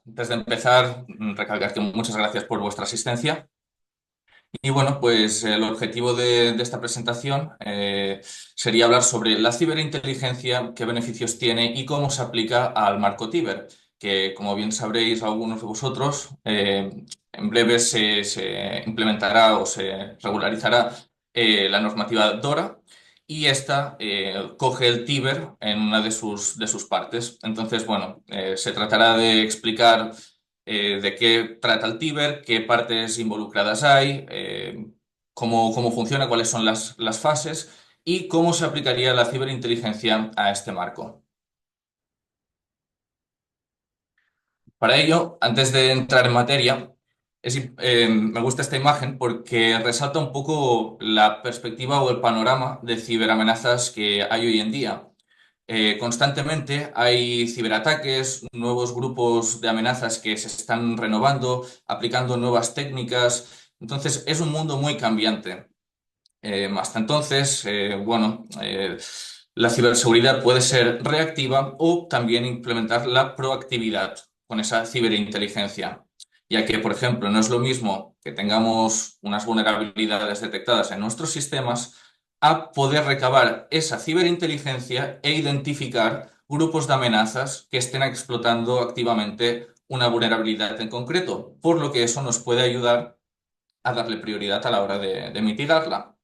Antes de empezar, recalcar que muchas gracias por vuestra asistencia. Y bueno, pues el objetivo de esta presentación sería hablar sobre la ciberinteligencia, qué beneficios tiene y cómo se aplica al marco Tiber, que como bien sabréis algunos de vosotros, en breve se implementará o se regularizará la normativa DORA y esta coge el Tiber en una de sus partes. Entonces, bueno, se tratará de explicar de qué trata el Tiber, qué partes involucradas hay, cómo funciona, cuáles son las fases y cómo se aplicaría la ciberinteligencia a este marco. Para ello, antes de entrar en materia, me gusta esta imagen porque resalta un poco la perspectiva o el panorama de ciberamenazas que hay hoy en día. Constantemente hay ciberataques, nuevos grupos de amenazas que se están renovando, aplicando nuevas técnicas. Entonces, es un mundo muy cambiante. Hasta entonces, la ciberseguridad puede ser reactiva o también implementar la proactividad con esa ciberinteligencia, ya que, por ejemplo, no es lo mismo que tengamos unas vulnerabilidades detectadas en nuestros sistemas a poder recabar esa ciberinteligencia e identificar grupos de amenazas que estén explotando activamente una vulnerabilidad en concreto, por lo que eso nos puede ayudar a darle prioridad a la hora de mitigarla.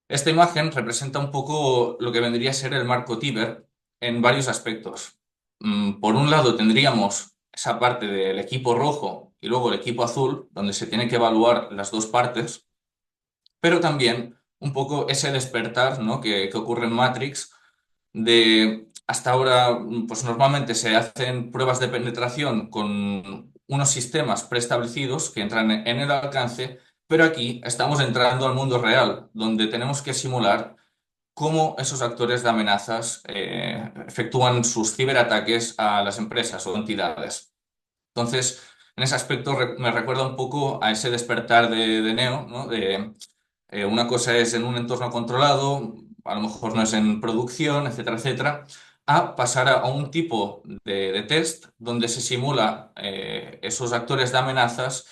Esta imagen representa un poco lo que vendría a ser el marco Tiber en varios aspectos. Por un lado tendríamos esa parte del equipo rojo y luego el equipo azul, donde se tiene que evaluar las dos partes, pero también un poco ese despertar, ¿no? que ocurre en Matrix, de hasta ahora, pues normalmente se hacen pruebas de penetración con unos sistemas preestablecidos que entran en el alcance, pero aquí estamos entrando al mundo real, donde tenemos que simular cómo esos actores de amenazas efectúan sus ciberataques a las empresas o entidades. Entonces, en ese aspecto me recuerda un poco a ese despertar de Neo, ¿no? Una cosa es en un entorno controlado, a lo mejor no es en producción, etcétera, etcétera, a pasar a un tipo de test donde se simula esos actores de amenazas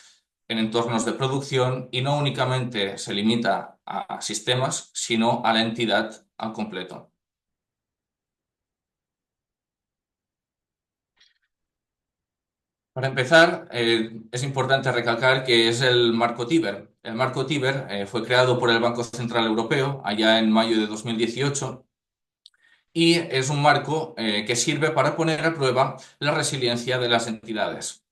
en entornos de producción y no únicamente se limita a sistemas, sino a la entidad al completo. Para empezar, es importante recalcar que es el marco Tiber. El marco Tiber fue creado por el Banco Central Europeo allá en mayo de 2018 y es un marco que sirve para poner a prueba la resiliencia de las entidades.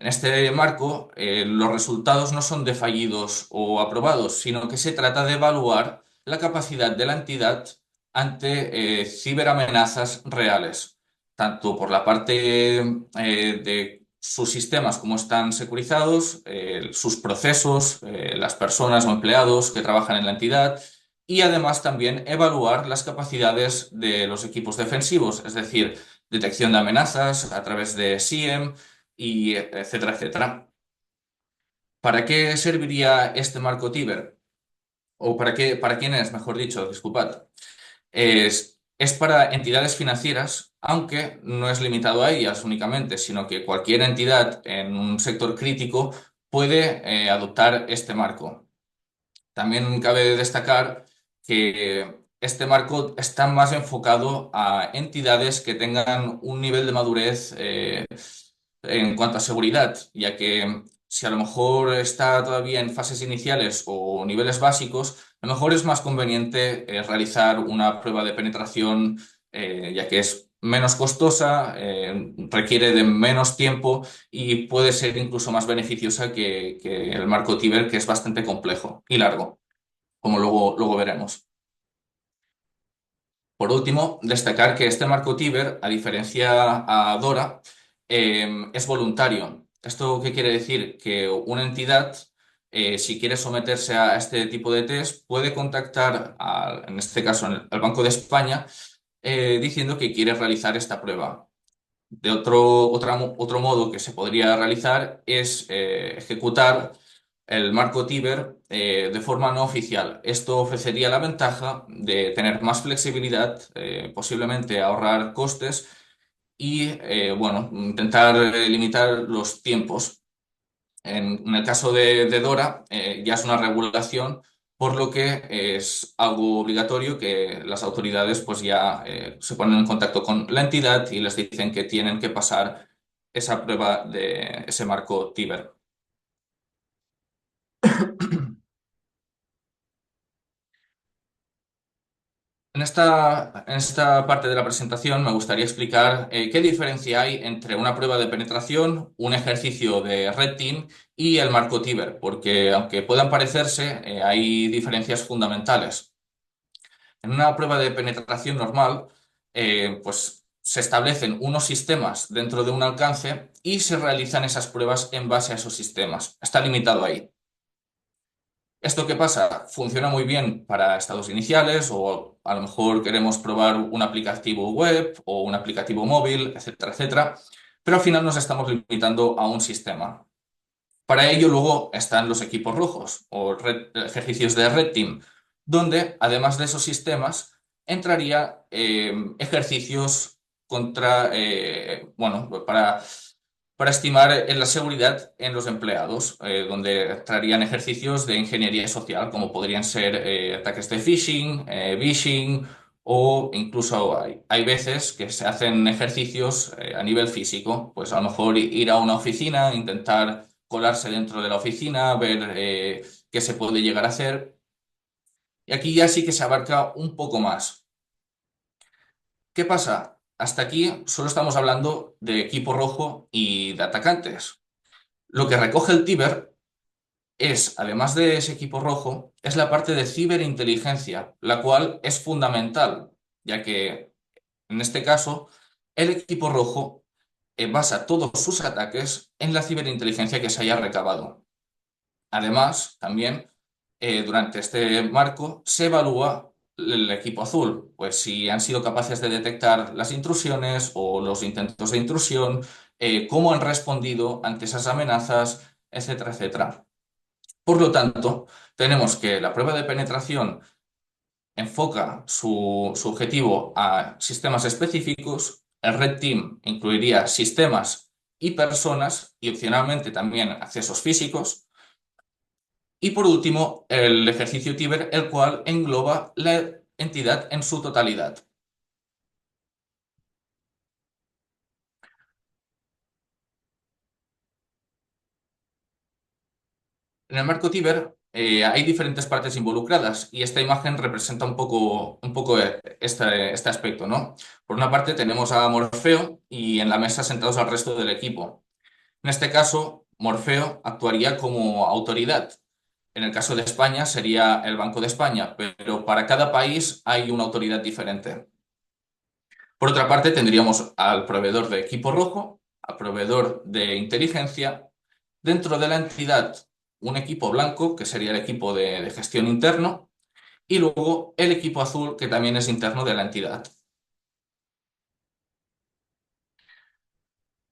En este marco, los resultados no son de fallidos o aprobados, sino que se trata de evaluar la capacidad de la entidad ante ciberamenazas reales, tanto por la parte de sus sistemas, cómo están securizados, sus procesos, las personas o empleados que trabajan en la entidad, y además también evaluar las capacidades de los equipos defensivos, es decir, detección de amenazas a través de SIEM y etcétera, etcétera. ¿Para qué serviría este marco Tiber? ¿O para quién es, mejor dicho, disculpad? Es para entidades financieras, aunque no es limitado a ellas únicamente, sino que cualquier entidad en un sector crítico puede adoptar este marco. También cabe destacar que este marco está más enfocado a entidades que tengan un nivel de madurez en cuanto a seguridad, ya que si a lo mejor está todavía en fases iniciales o niveles básicos, a lo mejor es más conveniente realizar una prueba de penetración, ya que es menos costosa, requiere de menos tiempo y puede ser incluso más beneficiosa que el marco Tiber, que es bastante complejo y largo, como luego veremos. Por último, destacar que este marco Tiber, a diferencia a Dora, es voluntario. ¿Esto qué quiere decir? Que una entidad, si quiere someterse a este tipo de test, puede contactar, en este caso, al Banco de España, diciendo que quiere realizar esta prueba. Otro modo que se podría realizar es ejecutar el marco Tiber de forma no oficial. Esto ofrecería la ventaja de tener más flexibilidad, posiblemente ahorrar costes y, bueno, intentar limitar los tiempos. En el caso de Dora, ya es una regulación, por lo que es algo obligatorio que las autoridades pues ya se ponen en contacto con la entidad y les dicen que tienen que pasar esa prueba de ese marco Tiber. En esta parte de la presentación me gustaría explicar qué diferencia hay entre una prueba de penetración, un ejercicio de Red Team y el marco Tiber, porque aunque puedan parecerse, hay diferencias fundamentales. En una prueba de penetración normal, pues se establecen unos sistemas dentro de un alcance y se realizan esas pruebas en base a esos sistemas. Está limitado ahí. ¿Esto qué pasa? Funciona muy bien para estados iniciales o a lo mejor queremos probar un aplicativo web o un aplicativo móvil, etcétera, etcétera, pero al final nos estamos limitando a un sistema. Para ello luego están los equipos rojos o ejercicios de Red Team, donde además de esos sistemas entraría ejercicios contra, bueno, para estimar la seguridad en los empleados, donde entrarían ejercicios de ingeniería social, como podrían ser ataques de phishing, vishing, o incluso hay veces que se hacen ejercicios a nivel físico, pues a lo mejor ir a una oficina, intentar colarse dentro de la oficina, ver qué se puede llegar a hacer. Y aquí ya sí que se abarca un poco más. ¿Qué pasa? Hasta aquí solo estamos hablando de equipo rojo y de atacantes. Lo que recoge el Tiber es, además de ese equipo rojo, es la parte de ciberinteligencia, la cual es fundamental, ya que en este caso el equipo rojo basa todos sus ataques en la ciberinteligencia que se haya recabado. Además, también durante este marco se evalúa el equipo azul, pues si han sido capaces de detectar las intrusiones o los intentos de intrusión, cómo han respondido ante esas amenazas, etcétera, etcétera. Por lo tanto, tenemos que la prueba de penetración enfoca su objetivo a sistemas específicos, el Red Team incluiría sistemas y personas y opcionalmente también accesos físicos. Y por último, el ejercicio Tiber, el cual engloba la entidad en su totalidad. En el marco Tiber hay diferentes partes involucradas y esta imagen representa un poco este aspecto, ¿no? Por una parte tenemos a Morfeo y en la mesa sentados al resto del equipo. En este caso, Morfeo actuaría como autoridad. En el caso de España sería el Banco de España, pero para cada país hay una autoridad diferente. Por otra parte, tendríamos al proveedor de equipo rojo, al proveedor de inteligencia, dentro de la entidad un equipo blanco, que sería el equipo de gestión interno, y luego el equipo azul, que también es interno de la entidad.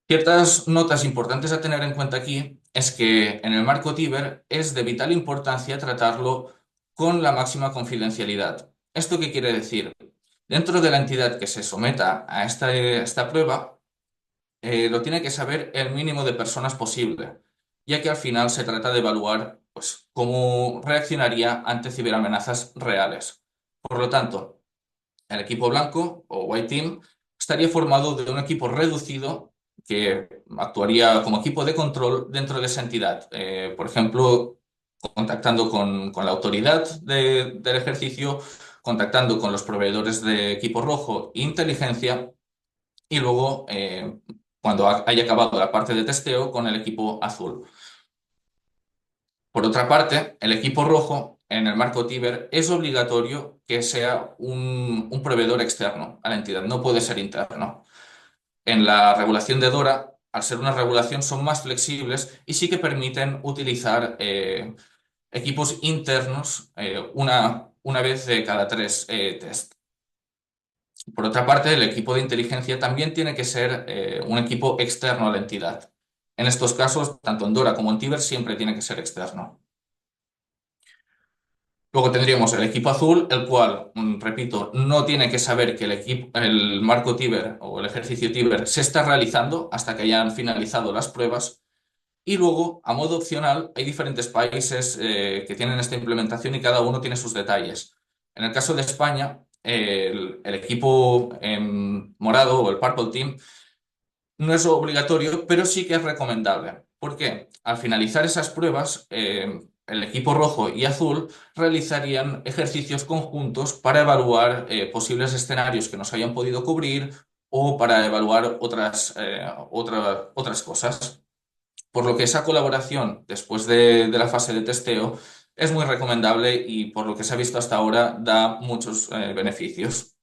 Ciertas notas importantes a tener en cuenta aquí es que en el marco Tiber es de vital importancia tratarlo con la máxima confidencialidad. ¿Esto qué quiere decir? Dentro de la entidad que se someta a esta prueba, lo tiene que saber el mínimo de personas posible, ya que al final se trata de evaluar pues, cómo reaccionaría ante ciberamenazas reales. Por lo tanto, el equipo blanco o White Team estaría formado de un equipo reducido que actuaría como equipo de control dentro de esa entidad. Por ejemplo, contactando con la autoridad del ejercicio, contactando con los proveedores de equipo rojo e inteligencia y luego, cuando haya acabado la parte de testeo, con el equipo azul. Por otra parte, el equipo rojo, en el marco Tiber, es obligatorio que sea un proveedor externo a la entidad, no puede ser interno. En la regulación de DORA, al ser una regulación, son más flexibles y sí que permiten utilizar equipos internos una vez de cada tres test. Por otra parte, el equipo de inteligencia también tiene que ser un equipo externo a la entidad. En estos casos, tanto en DORA como en Tiber, siempre tiene que ser externo. Luego tendríamos el equipo azul, el cual, repito, no tiene que saber que el marco Tiber o el ejercicio Tiber se está realizando hasta que hayan finalizado las pruebas. Y luego, a modo opcional, hay diferentes países que tienen esta implementación y cada uno tiene sus detalles. En el caso de España, el equipo morado o el Purple Team no es obligatorio, pero sí que es recomendable. ¿Por qué? Al finalizar esas pruebas, el equipo rojo y azul realizarían ejercicios conjuntos para evaluar posibles escenarios que nos hayan podido cubrir o para evaluar otras cosas. Por lo que esa colaboración después de la fase de testeo es muy recomendable y por lo que se ha visto hasta ahora da muchos beneficios.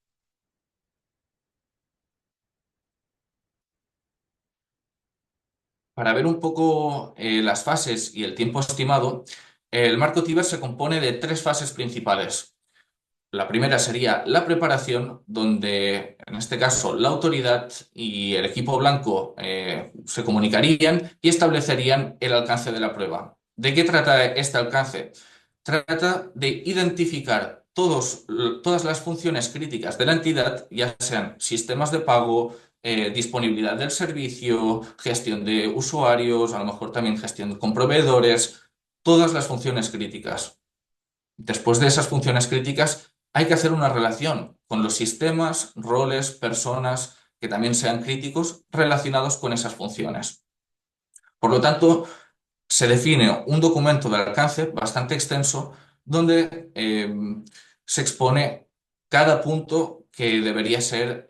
Para ver un poco las fases y el tiempo estimado, el marco Tiber se compone de tres fases principales. La primera sería la preparación, donde en este caso la autoridad y el equipo blanco se comunicarían y establecerían el alcance de la prueba. ¿De qué trata este alcance? Trata de identificar todas las funciones críticas de la entidad, ya sean sistemas de pago, disponibilidad del servicio, gestión de usuarios, a lo mejor también gestión con proveedores, todas las funciones críticas. Después de esas funciones críticas, hay que hacer una relación con los sistemas, roles, personas que también sean críticos relacionados con esas funciones. Por lo tanto, se define un documento de alcance bastante extenso donde se expone cada punto que debería ser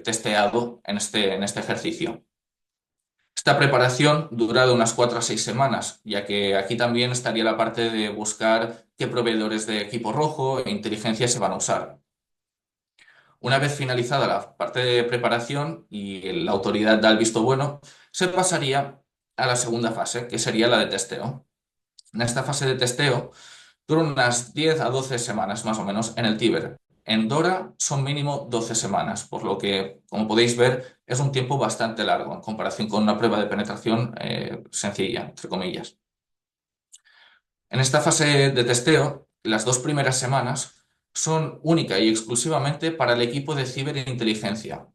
testeado en este ejercicio. Esta preparación dura de unas 4 a 6 semanas, ya que aquí también estaría la parte de buscar qué proveedores de equipo rojo e inteligencia se van a usar. Una vez finalizada la parte de preparación y la autoridad da el visto bueno, se pasaría a la segunda fase, que sería la de testeo. En esta fase de testeo dura unas 10 a 12 semanas más o menos en el Tíber. En Dora son mínimo 12 semanas, por lo que, como podéis ver, es un tiempo bastante largo en comparación con una prueba de penetración sencilla, entre comillas. En esta fase de testeo, las 2 primeras semanas son única y exclusivamente para el equipo de ciberinteligencia.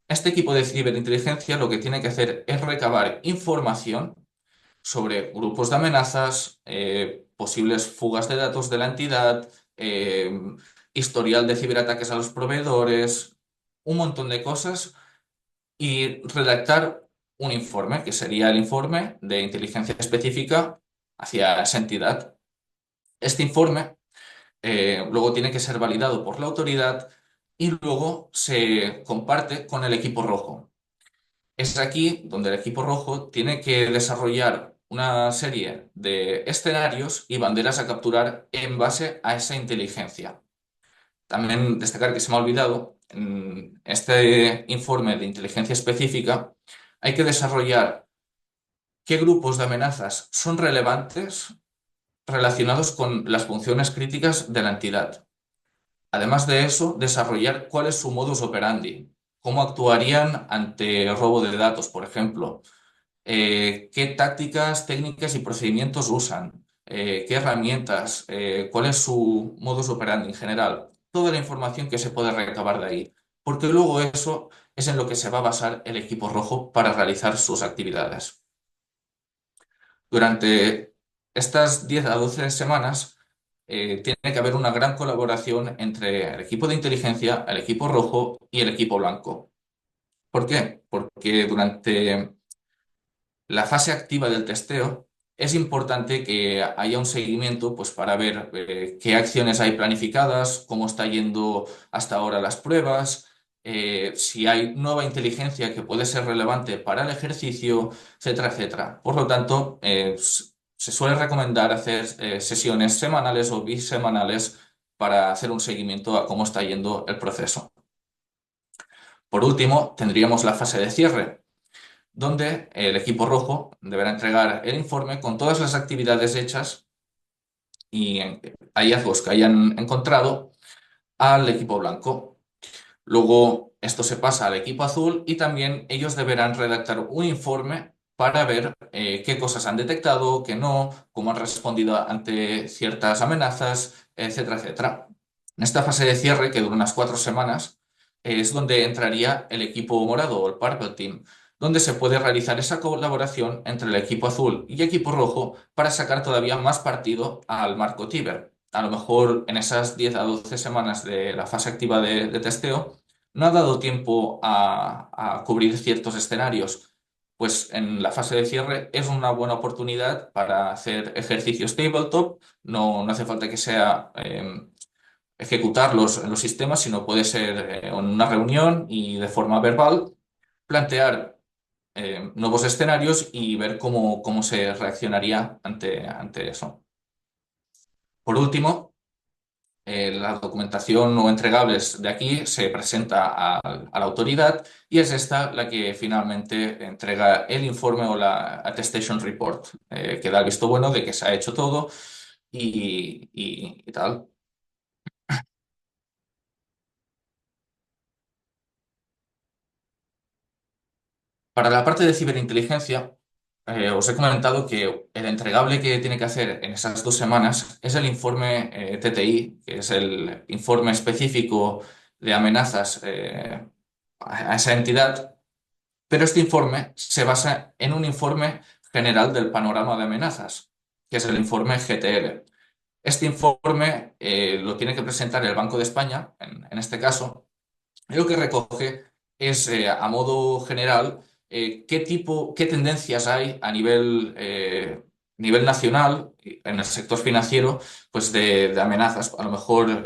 Este equipo de ciberinteligencia lo que tiene que hacer es recabar información sobre grupos de amenazas, posibles fugas de datos de la entidad, historial de ciberataques a los proveedores, un montón de cosas y redactar un informe, que sería el informe de inteligencia específica hacia esa entidad. Este informe luego tiene que ser validado por la autoridad y luego se comparte con el equipo rojo. Es aquí donde el equipo rojo tiene que desarrollar una serie de escenarios y banderas a capturar en base a esa inteligencia. También destacar que se me ha olvidado, en este informe de inteligencia específica hay que desarrollar qué grupos de amenazas son relevantes relacionados con las funciones críticas de la entidad. Además de eso, desarrollar cuál es su modus operandi, cómo actuarían ante robo de datos, por ejemplo, qué tácticas, técnicas y procedimientos usan, qué herramientas, cuál es su modus operandi en general, toda la información que se puede recabar de ahí, porque luego eso es en lo que se va a basar el equipo rojo para realizar sus actividades. Durante estas 10 a 12 semanas, tiene que haber una gran colaboración entre el equipo de inteligencia, el equipo rojo y el equipo blanco. ¿Por qué? Porque durante la fase activa del testeo es importante que haya un seguimiento pues, para ver qué acciones hay planificadas, cómo está yendo hasta ahora las pruebas, si hay nueva inteligencia que puede ser relevante para el ejercicio, etcétera, etcétera. Por lo tanto, se suele recomendar hacer sesiones semanales o bisemanales para hacer un seguimiento a cómo está yendo el proceso. Por último, tendríamos la fase de cierre donde el equipo rojo deberá entregar el informe con todas las actividades hechas y hallazgos que hayan encontrado al equipo blanco. Luego esto se pasa al equipo azul y también ellos deberán redactar un informe para ver qué cosas han detectado, qué no, cómo han respondido ante ciertas amenazas, etcétera, etcétera. En esta fase de cierre, que dura unas 4 semanas, es donde entraría el equipo morado o el Purple Team, donde se puede realizar esa colaboración entre el equipo azul y equipo rojo para sacar todavía más partido al marco Tiber. A lo mejor en esas 10 a 12 semanas de la fase activa de testeo no ha dado tiempo a cubrir ciertos escenarios. Pues en la fase de cierre es una buena oportunidad para hacer ejercicios tabletop. No hace falta que sea ejecutarlos en los sistemas, sino puede ser en una reunión y de forma verbal plantear nuevos escenarios y ver cómo se reaccionaría ante eso. Por último, la documentación o entregables de aquí se presenta a la autoridad y es esta la que finalmente entrega el informe o la attestation report, que da el visto bueno de que se ha hecho todo y tal. Para la parte de ciberinteligencia, os he comentado que el entregable que tiene que hacer en esas 2 semanas es el informe TTI, que es el informe específico de amenazas a esa entidad, pero este informe se basa en un informe general del panorama de amenazas, que es el informe GTL. Este informe lo tiene que presentar el Banco de España, en este caso, y lo que recoge es, a modo general, qué tendencias hay a nivel nacional, en el sector financiero, pues de amenazas. A lo mejor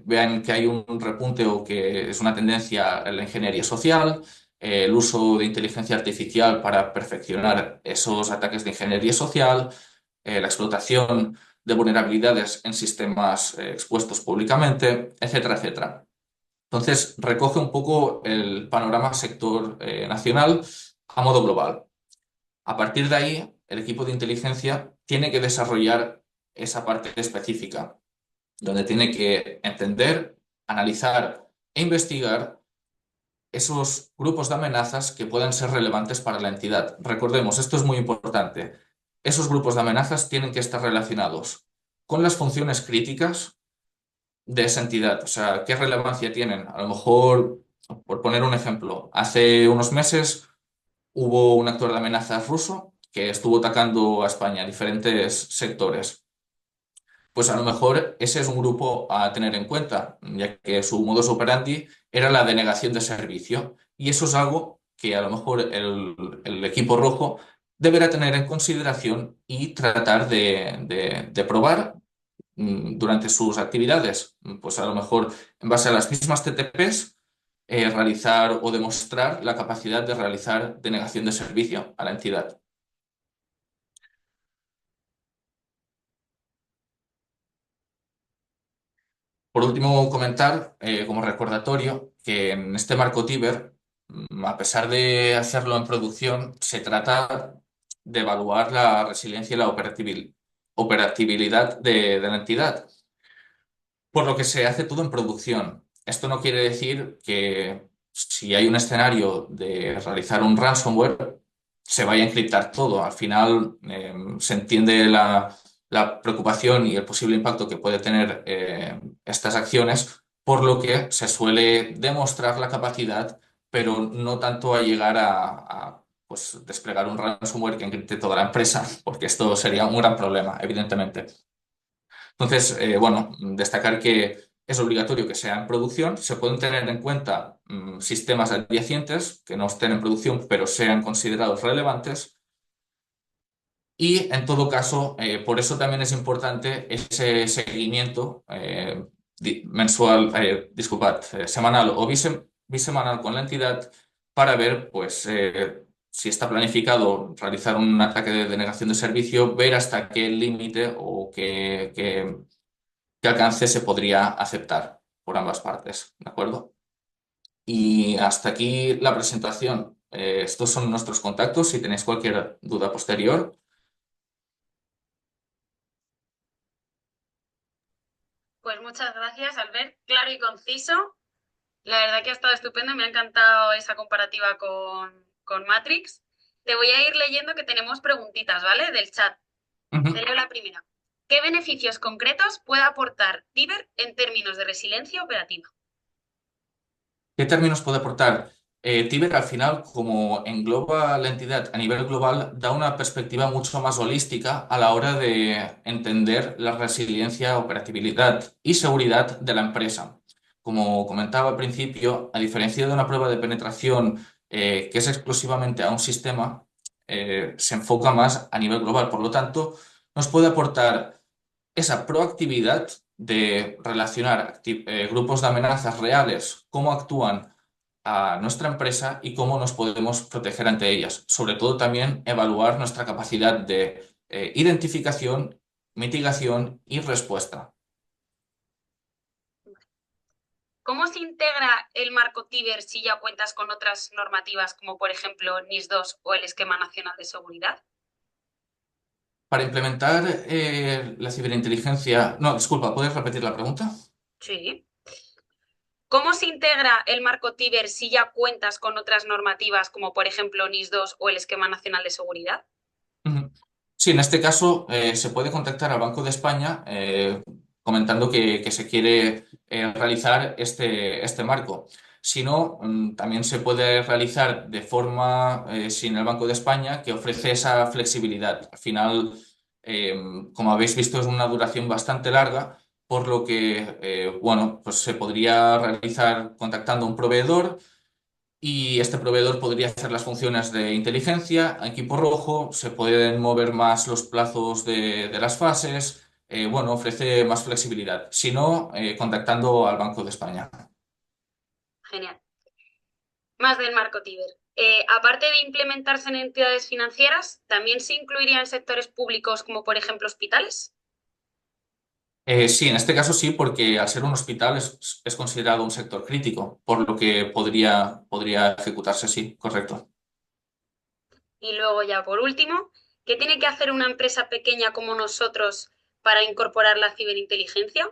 vean que hay un repunte o que es una tendencia en la ingeniería social, el uso de inteligencia artificial para perfeccionar esos ataques de ingeniería social, la explotación de vulnerabilidades en sistemas expuestos públicamente, etcétera, etcétera. Entonces, recoge un poco el panorama sector nacional a modo global. A partir de ahí, el equipo de inteligencia tiene que desarrollar esa parte específica, donde tiene que entender, analizar e investigar esos grupos de amenazas que puedan ser relevantes para la entidad. Recordemos, esto es muy importante. Esos grupos de amenazas tienen que estar relacionados con las funciones críticas de esa entidad. O sea, ¿qué relevancia tienen? A lo mejor, por poner un ejemplo, hace unos meses hubo un actor de amenazas ruso que estuvo atacando a España, diferentes sectores. Pues a lo mejor ese es un grupo a tener en cuenta, ya que su modus operandi era la denegación de servicio. Y eso es algo que a lo mejor el equipo rojo deberá tener en consideración y tratar de probar durante sus actividades. Pues a lo mejor en base a las mismas TTPs, realizar o demostrar la capacidad de realizar denegación de servicio a la entidad. Por último, comentar como recordatorio que en este marco Tiber, a pesar de hacerlo en producción, se trata de evaluar la resiliencia y la operatividad de la entidad, por lo que se hace todo en producción. Esto no quiere decir que si hay un escenario de realizar un ransomware, se vaya a encriptar todo. Al final, se entiende la preocupación y el posible impacto que puede tener estas acciones, por lo que se suele demostrar la capacidad, pero no tanto a llegar pues, desplegar un ransomware que encripte toda la empresa, porque esto sería un gran problema, evidentemente. Entonces, bueno, destacar que es obligatorio que sea en producción. Se pueden tener en cuenta sistemas adyacentes que no estén en producción, pero sean considerados relevantes. Y en todo caso, por eso también es importante ese seguimiento mensual, disculpad, semanal o bisemanal con la entidad para ver, pues, si está planificado realizar un ataque de denegación de servicio, ver hasta qué límite o qué alcance se podría aceptar por ambas partes, ¿de acuerdo? Y hasta aquí la presentación. Estos son nuestros contactos. Si tenéis cualquier duda posterior, Pues muchas gracias, Albert. Claro y conciso. La verdad que ha estado estupendo. Me ha encantado esa comparativa con Matrix. te voy a ir leyendo que tenemos preguntitas, ¿vale? Del chat. Te Ujú. leo la primera. ¿Qué beneficios concretos puede aportar Tiber en términos de resiliencia operativa? ¿Qué términos puede aportar? Tiber al final, como engloba la entidad a nivel global, da una perspectiva mucho más holística a la hora de entender la resiliencia, operatividad y seguridad de la empresa. Como comentaba al principio, a diferencia de una prueba de penetración que es exclusivamente a un sistema, se enfoca más a nivel global. Por lo tanto, nos puede aportar esa proactividad de relacionar grupos de amenazas reales, cómo actúan a nuestra empresa y cómo nos podemos proteger ante ellas. Sobre todo también evaluar nuestra capacidad de identificación, mitigación y respuesta. ¿Cómo se integra el marco Tiber si ya cuentas con otras normativas como por ejemplo NIS 2 o el Esquema Nacional de Seguridad? Para implementar la ciberinteligencia... No, disculpa, ¿puedes repetir la pregunta? Sí. ¿Cómo se integra el marco Tiber si ya cuentas con otras normativas como por ejemplo NIS 2 o el Esquema Nacional de Seguridad? Ujú. Sí, en este caso se puede contactar al Banco de España comentando que se quiere realizar este marco. Si no, también se puede realizar de forma sin el Banco de España, que ofrece esa flexibilidad. Al final, eh, como habéis visto, es una duración bastante larga, por lo que, bueno, pues se podría realizar contactando a un proveedor y este proveedor podría hacer las funciones de inteligencia, equipo rojo, se pueden mover más los plazos de las fases, bueno, ofrece más flexibilidad. Si no, contactando al Banco de España. Genial. Más del marco Tiber. Aparte de implementarse en entidades financieras, ¿también se incluiría en sectores públicos como por ejemplo hospitales? Sí, en este caso sí, porque al ser un hospital es considerado un sector crítico, por lo que podría ejecutarse así, correcto. Y luego ya por último, ¿qué tiene que hacer una empresa pequeña como nosotros para incorporar la ciberinteligencia?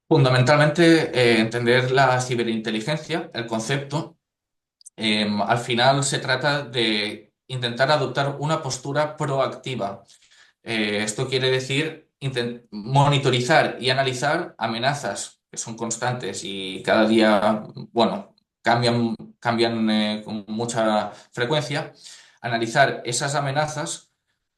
Fundamentalmente, entender la ciberinteligencia, el concepto. Al final se trata de intentar adoptar una postura proactiva. Esto quiere decir monitorizar y analizar amenazas que son constantes y cada día, bueno, cambian con mucha frecuencia. Analizar esas amenazas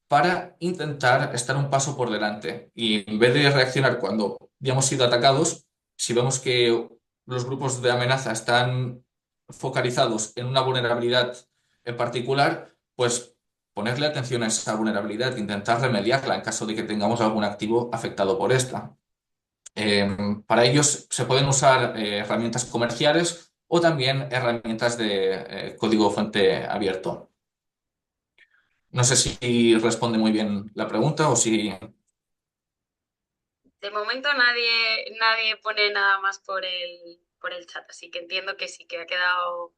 para intentar estar un paso por delante. Y en vez de reaccionar cuando ya hemos sido atacados, si vemos que los grupos de amenaza están focalizados en una vulnerabilidad en particular, pues ponerle atención a esa vulnerabilidad e intentar remediarla en caso de que tengamos algún activo afectado por esta. Para ellos se pueden usar herramientas comerciales o también herramientas de código fuente abierto. No sé si responde muy bien la pregunta o si... De momento nadie pone nada más por el chat, así que entiendo que sí, que ha quedado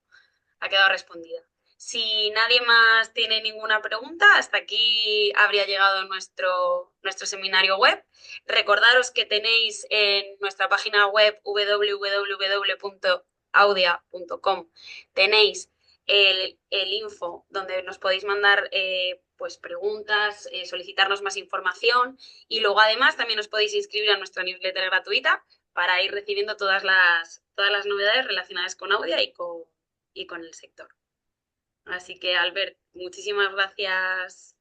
respondida. Si nadie más tiene ninguna pregunta, hasta aquí habría llegado nuestro seminario web. Recordaros que tenéis en nuestra página web www.audia.com, tenéis el info donde nos podéis mandar pues preguntas, solicitarnos más información y luego además también os podéis inscribir a nuestra newsletter gratuita para ir recibiendo todas las novedades relacionadas con Audia y con el sector. Así que, Albert, muchísimas gracias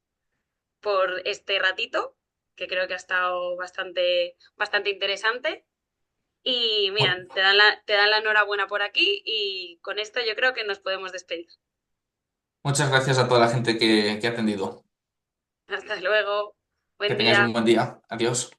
por este ratito, que creo que ha estado bastante, bastante interesante. Y mira, te dan la enhorabuena por aquí y con esto yo creo que nos podemos despedir. Muchas gracias a toda la gente que ha atendido. Hasta luego. Que Buen tengáis un día. buen día. Adiós.